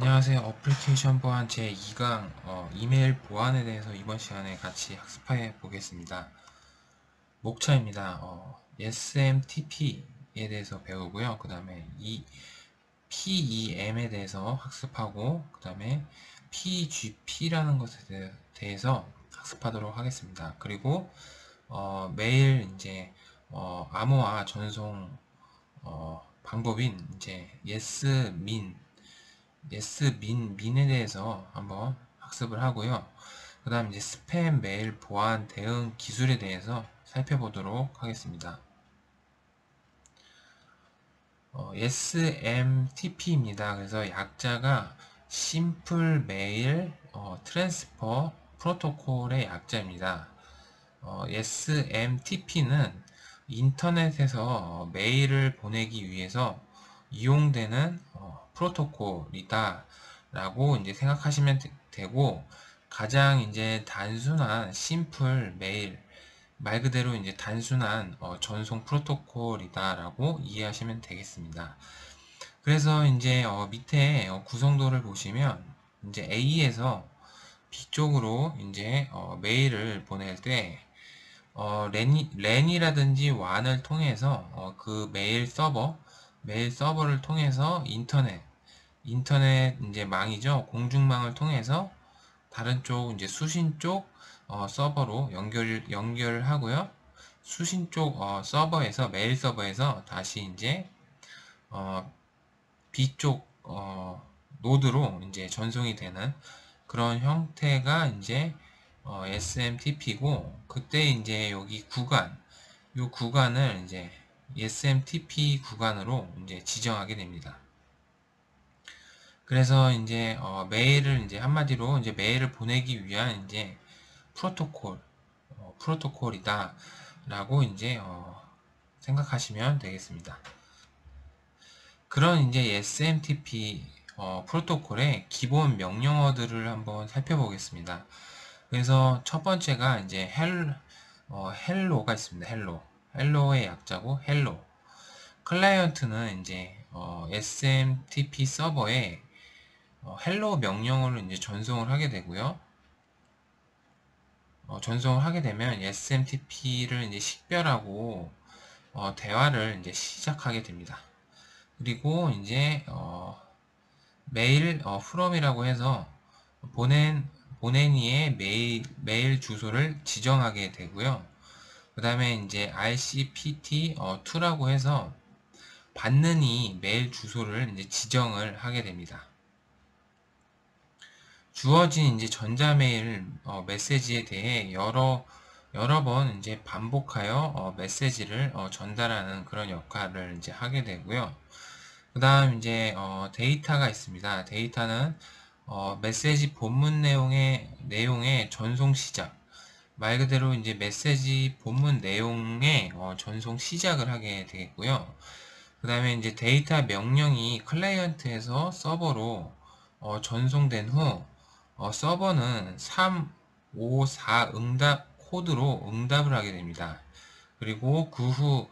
안녕하세요. 어플리케이션 보안 제2강 이메일 보안에 대해서 이번 시간에 같이 학습해 보겠습니다. 목차입니다. SMTP에 대해서 배우고요. 그 다음에 PEM에 대해서 학습하고, 그 다음에 PGP라는 것에 대해서 학습하도록 하겠습니다. 그리고 매일 이제 암호화 전송 방법인 이제 민에 대해서 한번 학습을 하고요. 그 다음 이제 스팸 메일 보안 대응 기술에 대해서 살펴보도록 하겠습니다. SMTP입니다. 그래서 약자가 심플 메일 트랜스퍼 프로토콜의 약자입니다. SMTP는 인터넷에서 메일을 보내기 위해서 이용되는 프로토콜이다 라고 이제 생각하시면 되고, 가장 이제 단순한 심플 메일, 말 그대로 이제 단순한 전송 프로토콜이다 라고 이해하시면 되겠습니다. 그래서 이제 밑에 구성도를 보시면 이제 A에서 B쪽으로 이제 메일을 보낼 때 랜이라든지 WAN을 통해서 그 메일 서버를 통해서 인터넷 이제 망이죠. 공중망을 통해서 다른 쪽 이제 수신 쪽 서버로 연결하고요. 수신 쪽 서버에서 메일 서버에서 다시 이제 어, B쪽 노드로 이제 전송이 되는 그런 형태가 이제 SMTP고, 그때 이제 여기 이 구간을 이제 SMTP 구간으로 이제 지정하게 됩니다. 그래서 이제 메일을 이제 한마디로 이제 메일을 보내기 위한 이제 프로토콜이다 라고 이제 생각하시면 되겠습니다. 그런 이제 SMTP 프로토콜의 기본 명령어들을 한번 살펴보겠습니다. 그래서 첫 번째가 이제 헬로가 있습니다. 헬로의 약자고 헬로. 클라이언트는 이제 SMTP 서버에 헬로 명령어를 이제 전송을 하게 되고요. 전송을 하게 되면 SMTP를 이제 식별하고 대화를 이제 시작하게 됩니다. 그리고 이제 메일 from이라고 해서 보낸이의 메일 주소를 지정하게 되고요. 그 다음에 이제 RCPT2라고 해서 받는 이 메일 주소를 이제 지정을 하게 됩니다. 주어진 이제 전자메일 메시지에 대해 여러 번 이제 반복하여 메시지를 전달하는 그런 역할을 이제 하게 되고요. 그 다음 이제 데이터가 있습니다. 데이터는 메시지 본문 내용의 전송 시작, 말 그대로 이제 메시지 본문 내용의 전송 시작을 하게 되겠고요. 그 다음에 이제 데이터 명령이 클라이언트에서 서버로 전송된 후 서버는 354 응답 코드로 응답을 하게 됩니다. 그리고 그 후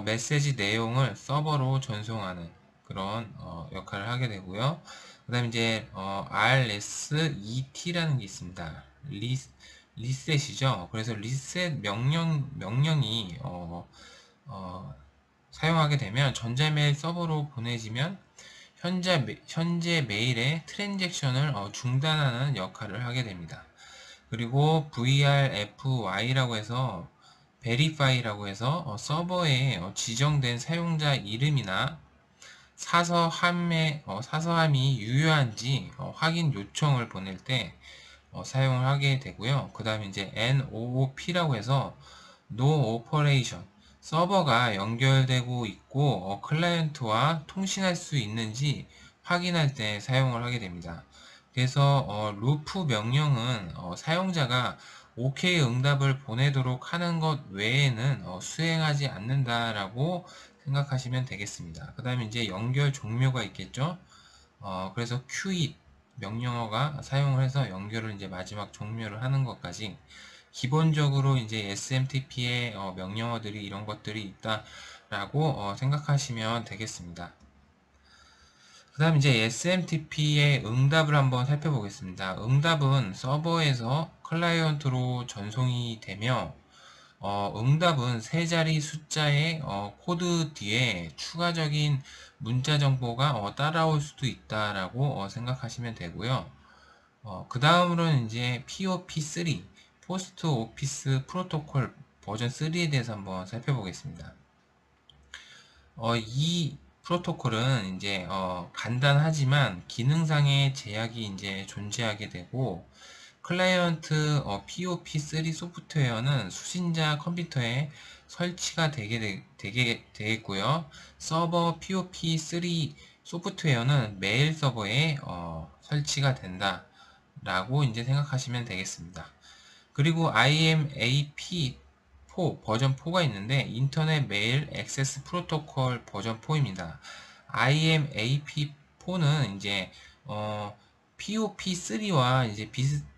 메시지 내용을 서버로 전송하는 그런 역할을 하게 되고요. 그 다음에 이제 RSET라는 게 있습니다. 리셋이죠. 그래서 리셋 명령이 사용하게 되면 전자메일 서버로 보내지면 현재 메일의 트랜잭션을 중단하는 역할을 하게 됩니다. 그리고 VRFY라고 해서 verify라고 해서 서버에 지정된 사용자 이름이나 사서함이 유효한지 확인 요청을 보낼 때 사용을 하게 되고요. 그 다음에 이제 NOOP라고 해서 No Operation, 서버가 연결되고 있고 클라이언트와 통신할 수 있는지 확인할 때 사용을 하게 됩니다. 그래서 루프 명령은 사용자가 OK 응답을 보내도록 하는 것 외에는 수행하지 않는다라고 생각하시면 되겠습니다. 그 다음에 이제 연결 종료가 있겠죠. 그래서 quit 명령어가 사용을 해서 연결을 이제 마지막 종료를 하는 것까지 기본적으로 이제 SMTP의 명령어들이 이런 것들이 있다라고 생각하시면 되겠습니다. 그 다음 이제 SMTP의 응답을 한번 살펴보겠습니다. 응답은 서버에서 클라이언트로 전송이 되며 응답은 세 자리 숫자의 코드 뒤에 추가적인 문자 정보가 따라올 수도 있다라고 생각하시면 되고요. 그 다음으로는 이제 POP3, 포스트 오피스 프로토콜 버전 3에 대해서 한번 살펴보겠습니다. 이 프로토콜은 이제 간단하지만 기능상의 제약이 이제 존재하게 되고, 클라이언트 POP3 소프트웨어는 수신자 컴퓨터에 설치가 되게 되겠고요. 서버 POP3 소프트웨어는 메일 서버에 설치가 된다 라고 이제 생각하시면 되겠습니다. 그리고 IMAP4 버전 4가 있는데 인터넷 메일 액세스 프로토콜 버전 4입니다. IMAP4는 이제 POP3와 이제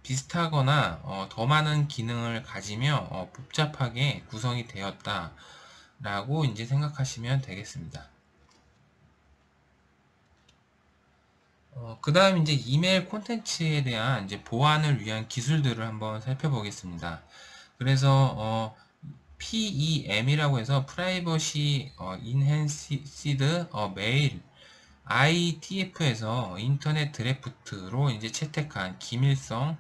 비슷하거나 더 많은 기능을 가지며 복잡하게 구성이 되었다라고 이제 생각하시면 되겠습니다. 그 다음 이제 이메일 콘텐츠에 대한 이제 보안을 위한 기술들을 한번 살펴보겠습니다. 그래서 PEM이라고 해서 프라이버시 인핸시드 메일 ITF에서 인터넷 드래프트로 이제 채택한 기밀성,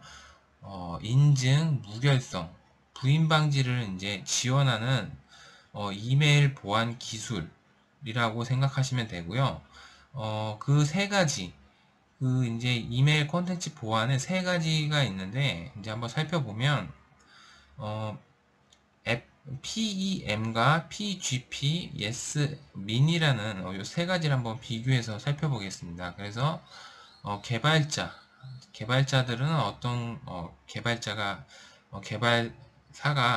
인증, 무결성, 부인 방지를 이제 지원하는 이메일 보안 기술이라고 생각하시면 되고요. 그 세 가지, 그 이제 이메일 콘텐츠 보안에 세 가지가 있는데 이제 한번 살펴보면 어, PEM과 PGP, YesMin이라는 이 세 가지를 한번 비교해서 살펴보겠습니다. 그래서 개발자들은 어떤 개발사가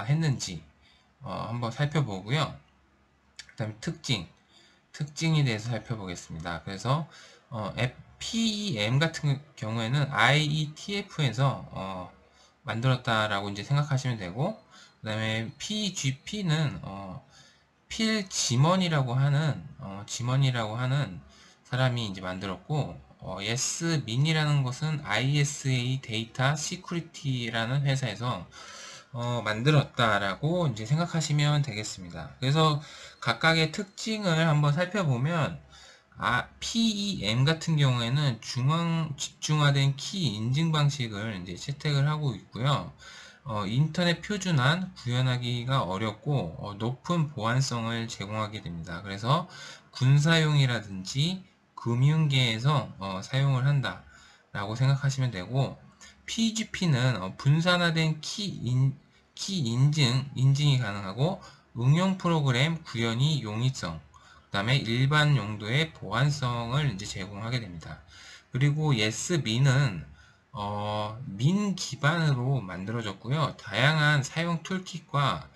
했는지 한번 살펴보고요. 그 다음에 특징에 대해서 살펴보겠습니다. 그래서 PEM 같은 경우에는 IETF에서 만들었다라고 이제 생각하시면 되고, 그 다음에 PGP는 필 지먼이라고 하는 사람이 이제 만들었고, 예스민이라는 것은 ISA 데이터 시큐리티라는 회사에서 만들었다라고 이제 생각하시면 되겠습니다. 그래서 각각의 특징을 한번 살펴보면, PEM 같은 경우에는 집중화된 키 인증 방식을 이제 채택을 하고 있고요. 인터넷 표준안 구현하기가 어렵고 높은 보안성을 제공하게 됩니다. 그래서 군사용이라든지 금융계에서 사용을 한다 라고 생각하시면 되고, PGP는 분산화된 인증이 가능하고 응용 프로그램 구현이 용이성, 그 다음에 일반 용도의 보안성을 이제 제공하게 됩니다. 그리고 예스민은 민 기반으로 만들어졌고요. 다양한 사용 툴킷과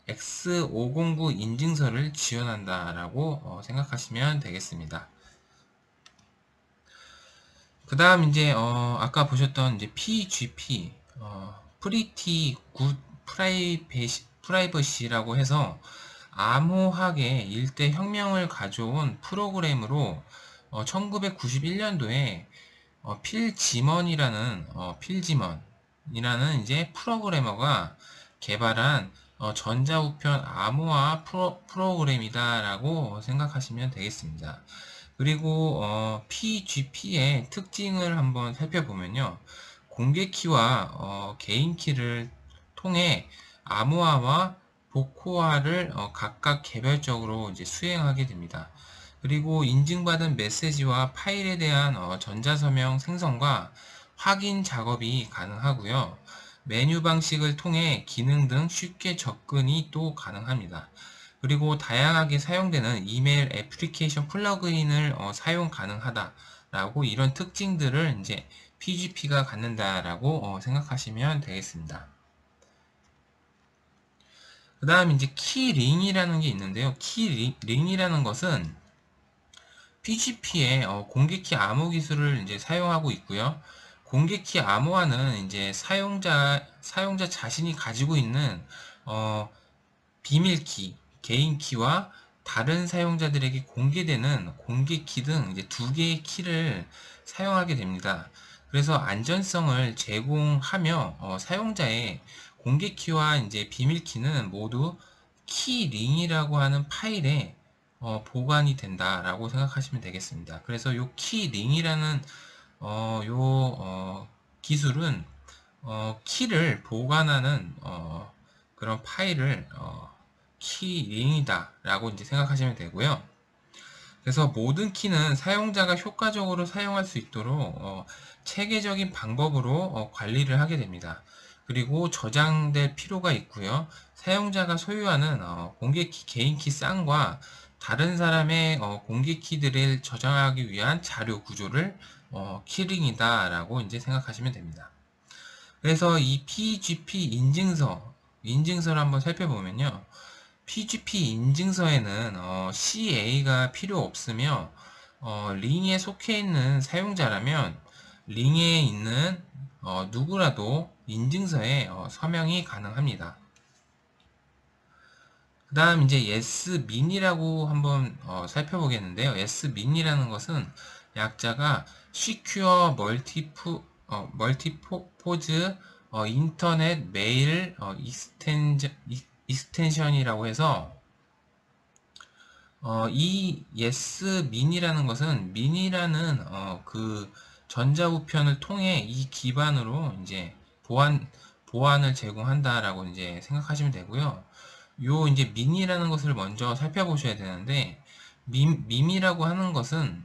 X509 인증서를 지원한다라고 생각하시면 되겠습니다. 그 다음 이제 아까 보셨던 이제 PGP Pretty Good Privacy라고 해서 암호학의 일대 혁명을 가져온 프로그램으로 1991년도에 필지먼이라는 이제 프로그래머가 개발한 전자우편 암호화 프로그램이다라고 생각하시면 되겠습니다. 그리고 PGP의 특징을 한번 살펴보면요. 공개키와 개인키를 통해 암호화와 복호화를 각각 개별적으로 이제 수행하게 됩니다. 그리고 인증받은 메시지와 파일에 대한 전자서명 생성과 확인 작업이 가능하고요. 메뉴 방식을 통해 기능 등 쉽게 접근이 또 가능합니다. 그리고 다양하게 사용되는 이메일 애플리케이션 플러그인을 사용 가능하다라고 이런 특징들을 이제 PGP가 갖는다라고 생각하시면 되겠습니다. 그 다음 이제 키링이라는 게 있는데요. 키링이라는 것은 PGP의 공개키 암호 기술을 이제 사용하고 있고요. 공개키 암호화는 이제 사용자 자신이 가지고 있는 비밀키, 개인키와 다른 사용자들에게 공개되는 공개키 등 이제 두 개의 키를 사용하게 됩니다. 그래서 안전성을 제공하며 사용자의 공개키와 이제 비밀키는 모두 키링이라고 하는 파일에 보관이 된다라고 생각하시면 되겠습니다. 그래서 요 키링이라는 기술은 키를 보관하는 그런 파일을 키링이다 라고 이제 생각하시면 되고요. 그래서 모든 키는 사용자가 효과적으로 사용할 수 있도록 체계적인 방법으로 관리를 하게 됩니다. 그리고 저장될 필요가 있고요. 사용자가 소유하는 공개키, 개인키 쌍과 다른 사람의 공개키들을 저장하기 위한 자료 구조를 키링이다 라고 이제 생각하시면 됩니다. 그래서 이 PGP 인증서를 한번 살펴보면요. PGP 인증서에는 CA가 필요 없으며 링에 속해 있는 사용자라면 링에 있는 누구라도 인증서에 서명이 가능합니다. 그 다음 이제 SMIN이라고 한번 살펴보겠는데요. SMIN이라는 것은 약자가 Secure Multipurpose 인터넷 메일 익스텐션이라고 해서 이 SMIN이라는 것은 민이라는 그 전자우편을 통해 이 기반으로 이제 보안을 제공한다라고 이제 생각하시면 되고요. 요 이제 민이라는 것을 먼저 살펴보셔야 되는데 민이라고 하는 것은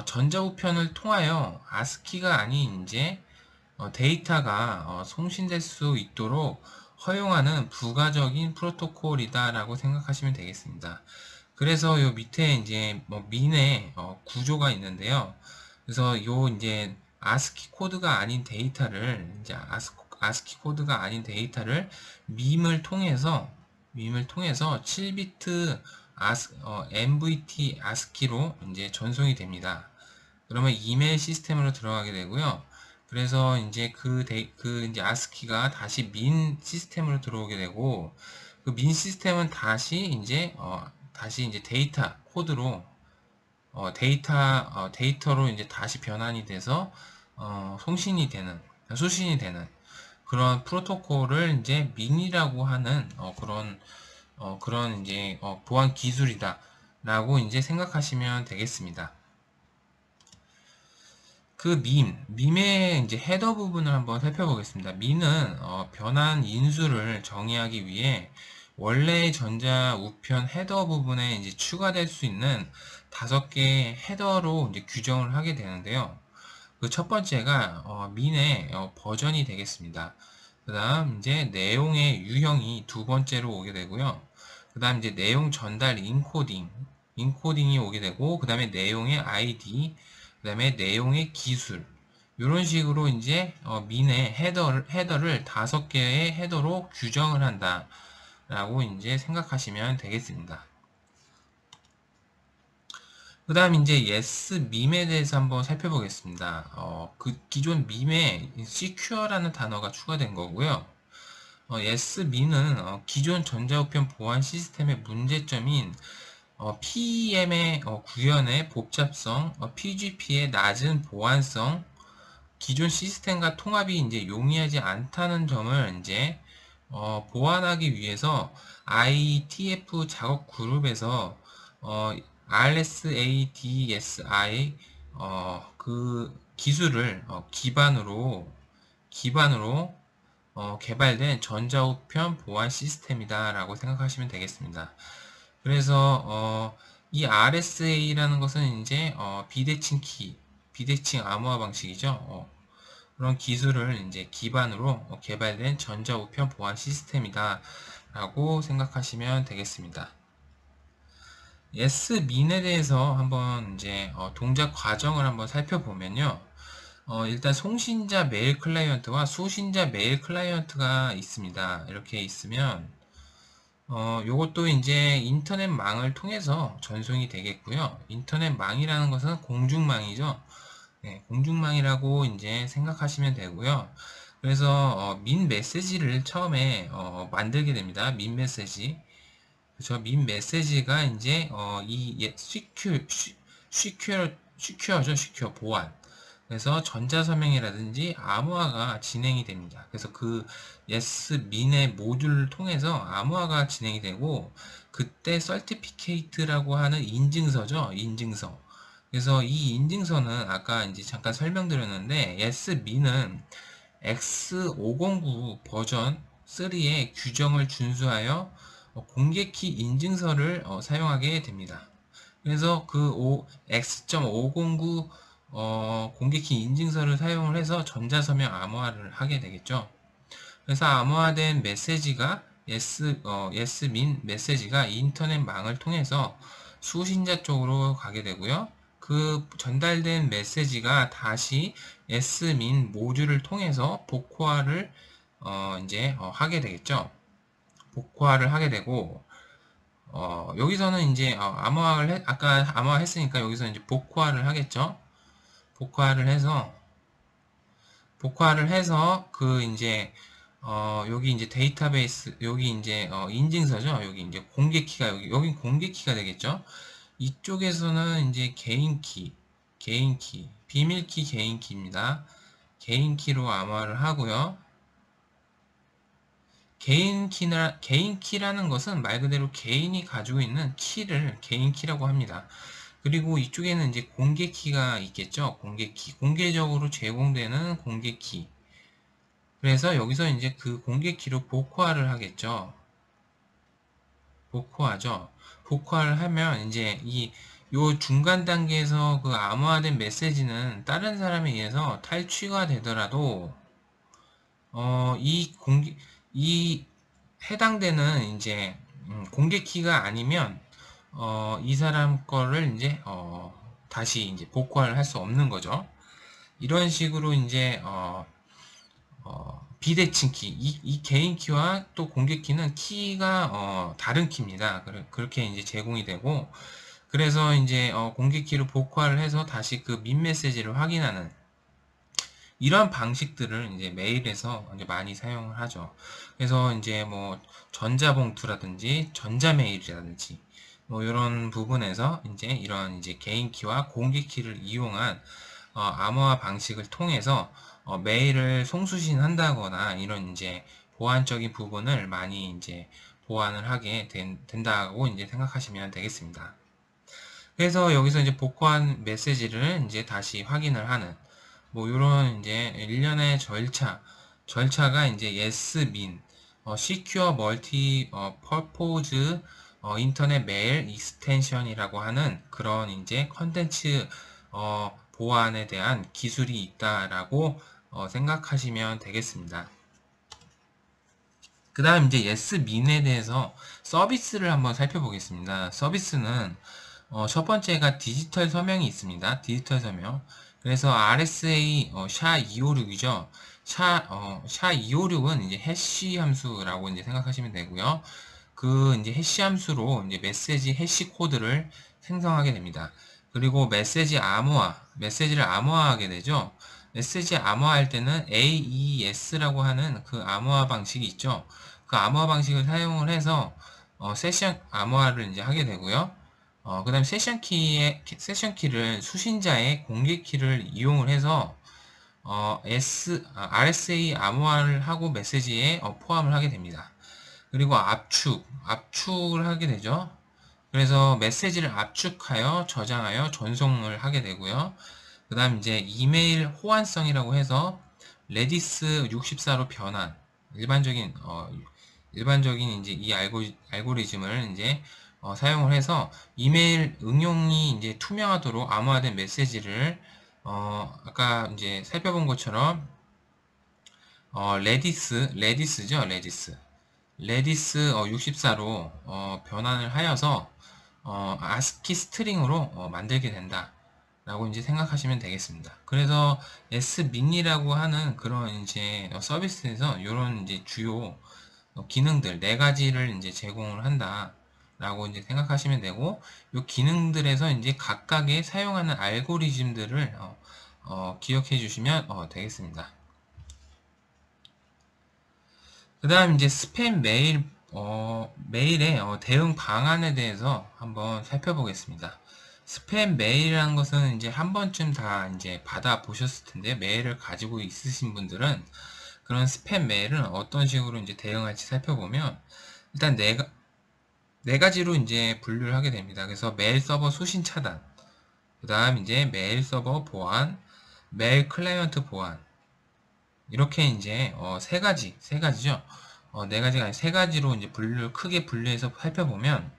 전자우편을 통하여 ASCII가 아닌 이제 데이터가 송신될 수 있도록 허용하는 부가적인 프로토콜이다라고 생각하시면 되겠습니다. 그래서 요 밑에 이제 뭐 민의 구조가 있는데요. 그래서 요 이제 ASCII 코드가 아닌 데이터를 이제 ASCII 코드가 아닌 데이터를 밈을 통해서 7비트 MVT ASCII로 이제 전송이 됩니다. 그러면 이메일 시스템으로 들어가게 되고요. 그래서 이제 그 이제 ASCII가 다시 민 시스템으로 들어오게 되고, 그 민 시스템은 다시 이제 데이터 코드로 데이터로 이제 다시 변환이 돼서 수신이 되는 그런 프로토콜을 이제 민이라고 하는 그런 이제 보안 기술이다라고 이제 생각하시면 되겠습니다. 그 밈의 이제 헤더 부분을 한번 살펴보겠습니다. 밈은 변환 인수를 정의하기 위해 원래의 전자 우편 헤더 부분에 이제 추가될 수 있는 5개의 헤더로 이제 규정을 하게 되는데요. 그 첫 번째가 민의 버전이 되겠습니다. 그 다음 이제 내용의 유형이 두 번째로 오게 되고요. 그 다음 이제 내용 전달 인코딩이 오게 되고, 그 다음에 내용의 ID, 그 다음에 내용의 기술, 이런 식으로 이제 민의 헤더를 5개의 헤더로 규정을 한다라고 이제 생각하시면 되겠습니다. 그 다음 이제 SMIM에 대해서 한번 살펴보겠습니다. 그 기존 밈에 secure라는 단어가 추가된 거고요. SMIM은 기존 전자우편 보안 시스템의 문제점인 PEM의 구현의 복잡성, PGP의 낮은 보안성, 기존 시스템과 통합이 이제 용이하지 않다는 점을 이제 보완하기 위해서 IETF 작업 그룹에서 RSADSI 그 기술을 기반으로 개발된 전자우편 보안 시스템이다라고 생각하시면 되겠습니다. 그래서 이 RSA라는 것은 이제 비대칭 암호화 방식이죠. 그런 기술을 이제 기반으로 개발된 전자우편 보안 시스템이다 라고 생각하시면 되겠습니다. SMIN에 대해서 한번 이제 동작 과정을 한번 살펴보면요. 일단 송신자 메일 클라이언트와 수신자 메일 클라이언트가 있습니다. 이렇게 있으면 요것도 이제 인터넷망을 통해서 전송이 되겠고요. 인터넷망이라는 것은 공중망이죠. 네, 공중망이라고 이제 생각하시면 되고요. 그래서 민 메시지를 처음에 만들게 됩니다. 민 메시지. 그쵸? 민 메시지가 이제 시큐어죠, 시큐어 보안. 그래서 전자서명이라든지 암호화가 진행이 됩니다. 그래서 그 yes 민의 모듈을 통해서 암호화가 진행이 되고, 그때 certificate라고 하는 인증서죠, 인증서. 그래서 이 인증서는 아까 이제 잠깐 설명드렸는데, yes 민은 X509 버전 3의 규정을 준수하여 공개키 인증서를 사용하게 됩니다. 그래서 그 X.509 공개키 인증서를 사용을 해서 전자서명 암호화를 하게 되겠죠. 그래서 암호화된 메시지가 예스민 메시지가 인터넷망을 통해서 수신자 쪽으로 가게 되고요. 그 전달된 메시지가 다시 예스민 모듈을 통해서 복호화를 이제 하게 되겠죠. 복호화를 하게 되고, 여기서는 이제 아까 암호화 했으니까 여기서 이제 복호화를 하겠죠. 복호화를 해서 그 이제 여기 이제 데이터베이스, 여기 이제 인증서죠. 여기 이제 공개키가 여기 공개키가 되겠죠. 이쪽에서는 이제 개인키, 비밀키 개인키입니다. 개인키로 암호화를 하고요. 개인키라는 것은 말 그대로 개인이 가지고 있는 키를 개인키라고 합니다. 그리고 이쪽에는 이제 공개키가 있겠죠. 공개키. 공개적으로 제공되는 공개키. 그래서 여기서 이제 그 공개키로 복호화를 하겠죠. 복호화죠. 복호화를 하면 이제 요 중간 단계에서 그 암호화된 메시지는 다른 사람에 의해서 탈취가 되더라도 이 해당되는 이제 공개키가 아니면 이 사람 거를 이제 다시 이제 복구를 할 수 없는 거죠. 이런 식으로 이제 비대칭 키, 이 개인 키와 또 공개 키는 키가 다른 키입니다. 그렇게 이제 제공이 되고, 그래서 이제 공개 키로 복구를 해서 다시 그 민 메시지를 확인하는 이런 방식들을 이제 메일에서 이제 많이 사용을 하죠. 그래서 이제 뭐 전자봉투라든지 전자메일이라든지 뭐 이런 부분에서 이제 이런 이제 개인 키와 공개 키를 이용한 암호화 방식을 통해서 메일을 송수신한다거나 이런 이제 보안적인 부분을 많이 이제 보완을 하게 된다고 이제 생각하시면 되겠습니다. 그래서 여기서 이제 복구한 메시지를 이제 다시 확인을 하는 뭐 이런 이제 일련의 절차가 이제 yes min secure multi purpose 인터넷 메일 익스텐션이라고 하는 그런 이제 컨텐츠 보안에 대한 기술이 있다라고 생각하시면 되겠습니다. 그 다음 이제 yes min에 대해서 서비스를 한번 살펴보겠습니다. 서비스는 첫 번째가 디지털 서명이 있습니다. 디지털 서명. 그래서 RSA SHA-256이죠. SHA-256은 이제 해시 함수라고 이제 생각하시면 되고요. 그 이제 해시 함수로 이제 메시지 해시 코드를 생성하게 됩니다. 그리고 메시지를 암호화하게 되죠. 메시지 암호화할 때는 AES라고 하는 그 암호화 방식이 있죠. 그 암호화 방식을 사용을 해서 세션 암호화를 이제 하게 되고요. 그 다음에 세션 키를 수신자의 공개 키를 이용을 해서 RSA 암호화를 하고 메시지에 포함을 하게 됩니다. 그리고 압축을 하게 되죠. 그래서 메시지를 압축하여 저장하여 전송을 하게 되고요. 그 다음 이제 이메일 호환성이라고 해서 레디스 64로 변환, 일반적인 이제 이 알고리즘을 이제 사용을 해서 이메일 응용이 이제 투명하도록 암호화된 메시지를 아까 이제 살펴본 것처럼 레디스죠, 레디스 64로 변환을 하여서 아스키 스트링으로 만들게 된다 라고 이제 생각하시면 되겠습니다. 그래서 S민이라고 하는 그런 이제 서비스에서 이런 이제 주요 기능들 네 가지를 이제 제공을 한다 라고 이제 생각하시면 되고, 이 기능들에서 이제 각각의 사용하는 알고리즘들을 기억해 주시면 되겠습니다. 그 다음 이제 스팸 메일 메일의 대응 방안에 대해서 한번 살펴보겠습니다. 스팸 메일이라는 것은 이제 한 번쯤 다 이제 받아 보셨을 텐데, 메일을 가지고 있으신 분들은 그런 스팸 메일은 어떤 식으로 이제 대응할지 살펴보면, 일단 네 가지로 이제 분류를 하게 됩니다. 그래서 메일 서버 수신 차단, 그 다음 이제 메일 서버 보안, 메일 클라이언트 보안, 이렇게 이제 세 가지죠. 네 가지가 아니라 세 가지로 이제 크게 분류해서 살펴보면,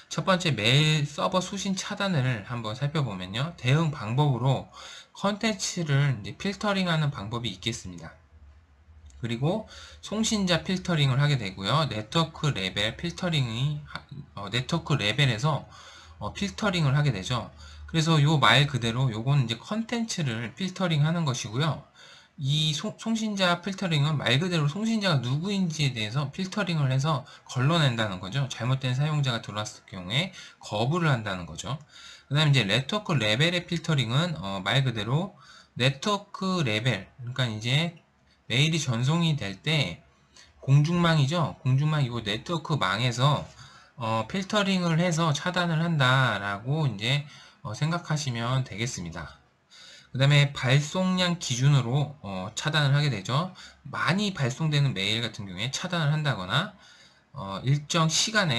첫 번째 메일 서버 수신 차단을 한번 살펴보면요. 대응 방법으로 컨텐츠를 이제 필터링하는 방법이 있겠습니다. 그리고 송신자 필터링을 하게 되고요. 네트워크 레벨에서 필터링을 하게 되죠. 그래서 요 말 그대로 요건 이제 컨텐츠를 필터링 하는 것이고요. 이 송신자 필터링은 말 그대로 송신자가 누구인지에 대해서 필터링을 해서 걸러낸다는 거죠. 잘못된 사용자가 들어왔을 경우에 거부를 한다는 거죠. 그 다음에 이제 네트워크 레벨의 필터링은 말 그대로 네트워크 레벨, 그러니까 이제 메일이 전송이 될 때 공중망이죠. 공중망 이거 네트워크 망에서 필터링을 해서 차단을 한다라고 이제 생각하시면 되겠습니다. 그 다음에 발송량 기준으로 차단을 하게 되죠. 많이 발송되는 메일 같은 경우에 차단을 한다거나, 일정 시간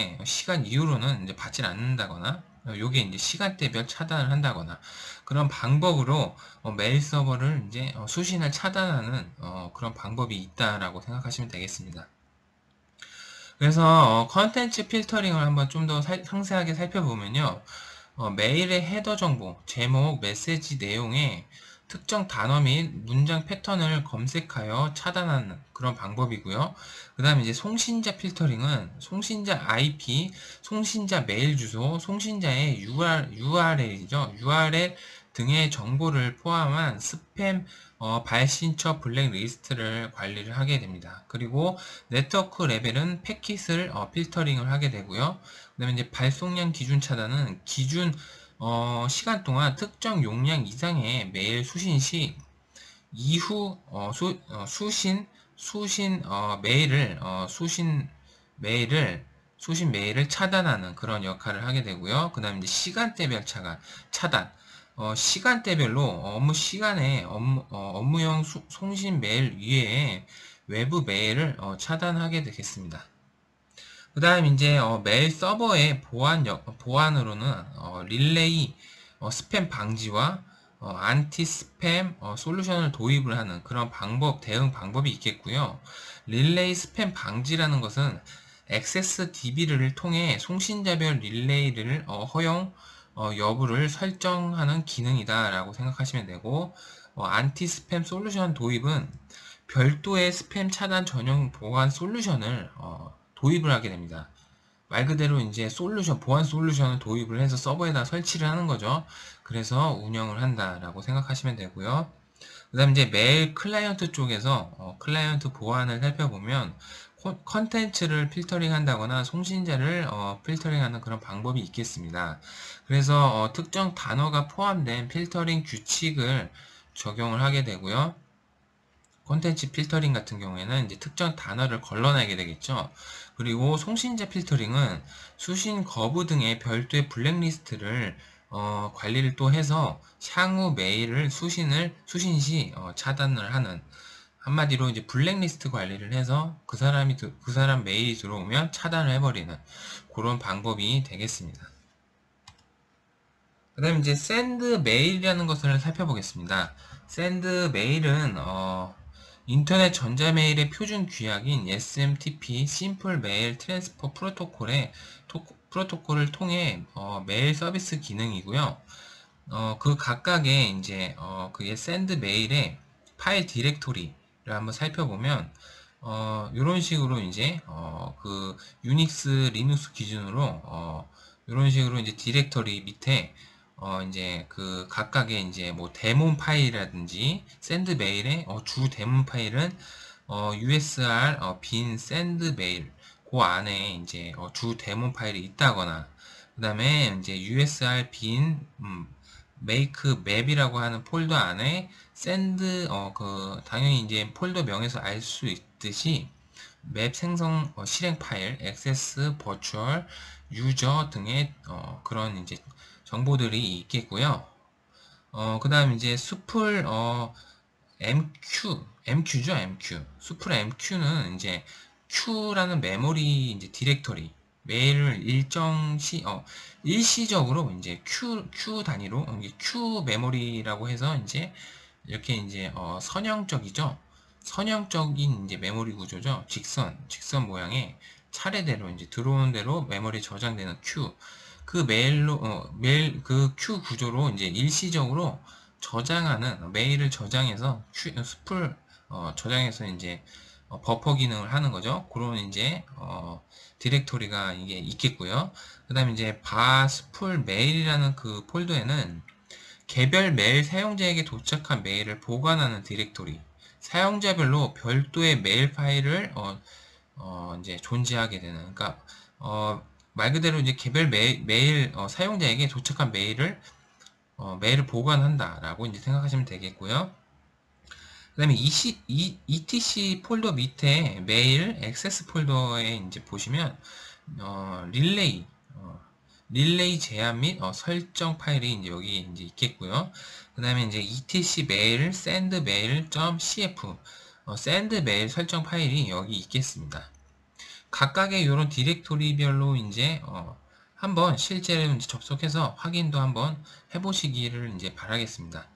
이후로는 이제 받질 않는다거나, 요게 이제 시간대별 차단을 한다거나, 그런 방법으로 메일 서버를 이제 수신을 차단하는 그런 방법이 있다라고 생각하시면 되겠습니다. 그래서 컨텐츠 필터링을 한번 좀 더 상세하게 살펴보면요. 메일의 헤더 정보, 제목, 메시지 내용에 특정 단어 및 문장 패턴을 검색하여 차단하는 그런 방법이고요. 그 다음에 이제 송신자 필터링은 송신자 IP, 송신자 메일 주소, 송신자의 URL이죠. URL 등의 정보를 포함한 스팸 발신처 블랙리스트를 관리를 하게 됩니다. 그리고 네트워크 레벨은 패킷을 필터링을 하게 되고요. 그 다음에 이제 발송량 기준 차단은 기준 시간 동안 특정 용량 이상의 메일 수신 시 이후 수신 메일을 차단하는 그런 역할을 하게 되고요. 그 다음에 이제 시간대별 차단. 시간대별로 업무 시간에 업무용 송신 메일 외에 외부 메일을 차단하게 되겠습니다. 그 다음 이제 메일 서버의 보안으로는 릴레이 스팸 방지와 안티 스팸 솔루션을 도입을 하는 그런 대응 방법이 있겠고요. 릴레이 스팸 방지라는 것은 액세스 DB를 통해 송신자별 릴레이를 허용 여부를 설정하는 기능이다라고 생각하시면 되고, 안티 스팸 솔루션 도입은 별도의 스팸 차단 전용 보안 솔루션을 도입을 하게 됩니다. 말 그대로 이제 보안 솔루션을 도입을 해서 서버에다 설치를 하는 거죠. 그래서 운영을 한다라고 생각하시면 되고요. 그 다음 이제 메일 클라이언트 쪽에서 클라이언트 보안을 살펴보면 컨텐츠를 필터링 한다거나 송신자를 필터링 하는 그런 방법이 있겠습니다. 그래서 특정 단어가 포함된 필터링 규칙을 적용을 하게 되고요. 콘텐츠 필터링 같은 경우에는 이제 특정 단어를 걸러내게 되겠죠. 그리고 송신자 필터링은 수신 거부 등의 별도의 블랙리스트를 관리를 또 해서 향후 메일을 수신 시 차단을 하는, 한마디로 이제 블랙리스트 관리를 해서 그 사람 메일이 들어오면 차단을 해버리는 그런 방법이 되겠습니다. 그 다음에 이제 샌드 메일이라는 것을 살펴보겠습니다. 샌드 메일은 인터넷 전자메일의 표준 규약인 SMTP 심플 메일 트랜스퍼 프로토콜을 통해 메일 서비스 기능이고요. 그 각각의 이제 그의 샌드 메일의 파일 디렉토리를 한번 살펴보면 이런 식으로 이제 그 유닉스 리눅스 기준으로 이런 식으로 이제 디렉터리 밑에 이제 그 각각의 이제 뭐 데몬 파일이라든지 샌드 메일의 주 데몬 파일은 USR 빈 샌드 메일 그 안에 이제 주 데몬 파일이 있다거나, 그 다음에 이제 USR 빈 메이크 맵이라고 하는 폴더 안에 샌드 그 당연히 이제 폴더 명에서 알 수 있듯이 맵 생성 실행 파일, 액세스, 버추얼, 유저 등의 그런 이제 정보들이 있겠고요. 그 다음 이제 수풀 MQ죠, MQ. 수풀 MQ는 이제 Q라는 메모리 이제 디렉터리 메일을 일시적으로 이제 Q 단위로 이제 Q 메모리라고 해서 이제 이렇게 이제 선형적이죠. 선형적인 이제 메모리 구조죠. 직선 모양의 차례대로 이제 들어오는 대로 메모리에 저장되는 Q. 그 메일 그 Q 구조로 이제 일시적으로 저장하는 메일을 저장해서 숲을 저장해서 이제 버퍼 기능을 하는 거죠. 그런 이제 디렉토리가 이게 있겠고요. 그 다음에 이제 바스풀 메일이라는 그 폴더에는 개별 메일 사용자에게 도착한 메일을 보관하는 디렉토리, 사용자별로 별도의 메일 파일을 이제 존재하게 되는, 그러니까 말 그대로 이제 개별 메일 사용자에게 도착한 메일을 보관한다라고 이제 생각하시면 되겠고요. 그 다음에 etc 폴더 밑에 메일 액세스 폴더에 이제 보시면 릴레이 제한 및 설정 파일이 이제 여기 이제 있겠고요. 그 다음에 이제 etc 메일 send mail.cf send 메일 설정 파일이 여기 있겠습니다. 각각의 이런 디렉토리별로 이제 한번 실제로 이제 접속해서 확인도 한번 해보시기를 이제 바라겠습니다.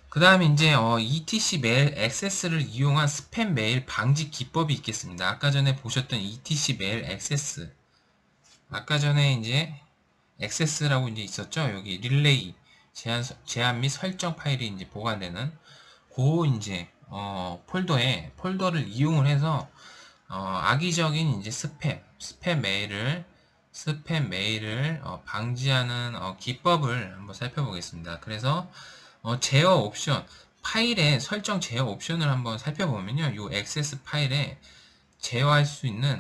그 다음에 이제 etc 메일 액세스를 이용한 스팸 메일 방지 기법이 있겠습니다. 아까 전에 보셨던 etc 메일 액세스, 아까 전에 이제 액세스라고 이제 있었죠. 여기 릴레이 제한 및 설정 파일이 이제 보관되는 그 이제 폴더를 이용을 해서 악의적인 이제 스팸 메일을 방지하는 기법을 한번 살펴보겠습니다. 그래서 제어 옵션, 파일의 설정 제어 옵션을 한번 살펴보면요, 이 액세스 파일에 제어할 수 있는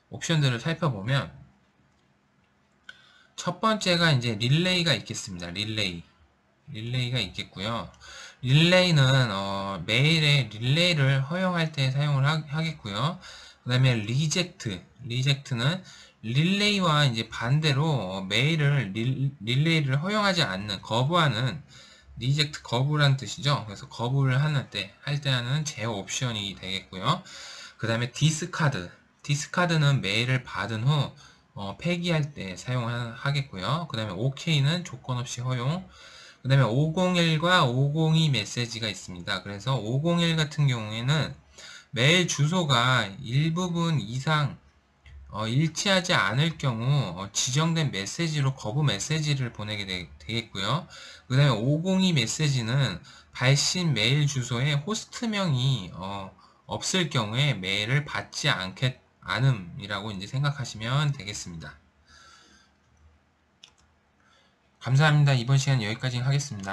옵션들을 살펴보면, 첫 번째가 이제 릴레이가 있겠습니다. 릴레이가 있겠고요. 릴레이는 메일에 릴레이를 허용할 때 사용을 하겠고요. 그 다음에 리젝트는 릴레이와 이제 반대로 메일을 릴레이를 허용하지 않는, 거부하는, 리젝트 거부라는 뜻이죠. 그래서 거부를 할 때 하는 제어 옵션이 되겠고요. 그 다음에 디스카드는 메일을 받은 후 폐기할 때 사용하겠고요. 그 다음에 OK는 조건 없이 허용. 그 다음에 501과 502 메시지가 있습니다. 그래서 501 같은 경우에는 메일 주소가 일부분 이상 일치하지 않을 경우 지정된 메시지로 거부 메시지를 보내게 되겠고요. 그 다음에 502 메시지는 발신 메일 주소에 호스트명이 없을 경우에 메일을 받지 않음이라고 이제 생각하시면 되겠습니다. 감사합니다. 이번 시간 여기까지 하겠습니다.